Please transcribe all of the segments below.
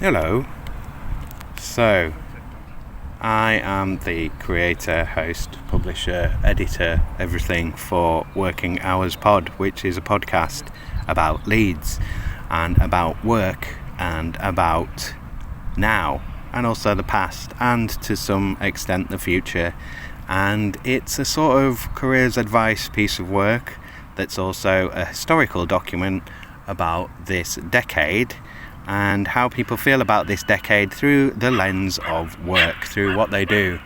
Hello. So, I am the creator, host, publisher, editor, everything for Working Hours Pod, which is a podcast about Leeds and about work and about now and also the past and to some extent the future. And it's a sort of careers advice piece of work that's also a historical document about this decade and how people feel about this decade through the lens of work, through what they do.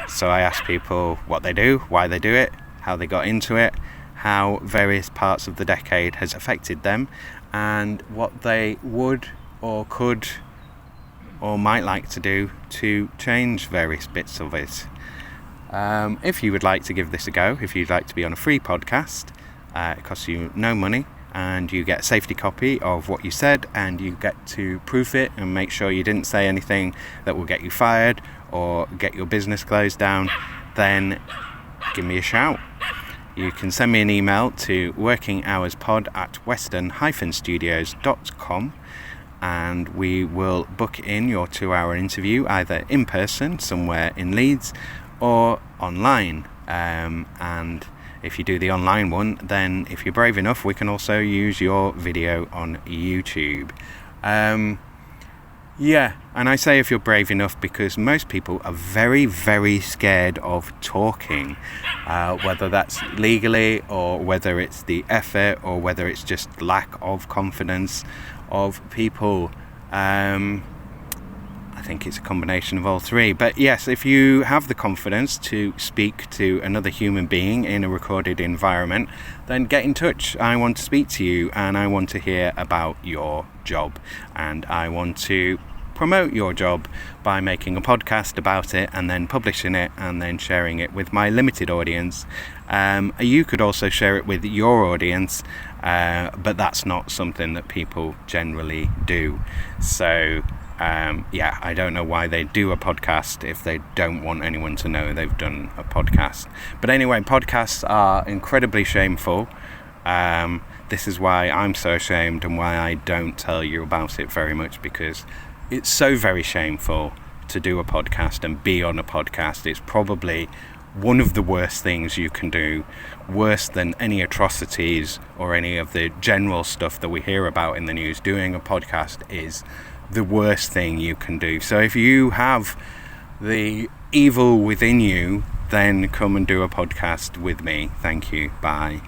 So I ask people what they do, why they do it, how they got into it, how various parts of the decade has affected them, and what they would or could or might like to do to change various bits of it. If you would like to give this a go, if you'd like to be on a free podcast, it costs you no money, and you get a safety copy of what you said, and you get to proof it and make sure you didn't say anything that will get you fired or get your business closed down, then give me a shout. You can send me an email to workinghourspod@western-studios.com, and we will book in your 2-hour interview either in person somewhere in Leeds or online. And if you do the online one, then if you're brave enough, we can also use your video on YouTube. And I say if you're brave enough because most people are very, very scared of talking, whether that's legally or whether it's the effort or whether it's just lack of confidence of people. I think it's a combination of all three. But yes, if you have the confidence to speak to another human being in a recorded environment, then get in touch. I want to speak to you and I want to hear about your job. And I want to promote your job by making a podcast about it and then publishing it and then sharing it with my limited audience. You could also share it with your audience, but that's not something that people generally do. So I don't know why they do a podcast if they don't want anyone to know they've done a podcast. But anyway, podcasts are incredibly shameful. This is why I'm so ashamed and why I don't tell you about it very much, because it's so very shameful to do a podcast and be on a podcast. It's probably one of the worst things you can do, worse than any atrocities or any of the general stuff that we hear about in the news. Doing a podcast is the worst thing you can do. So if you have the evil within you, then come and do a podcast with me. Thank you. Bye.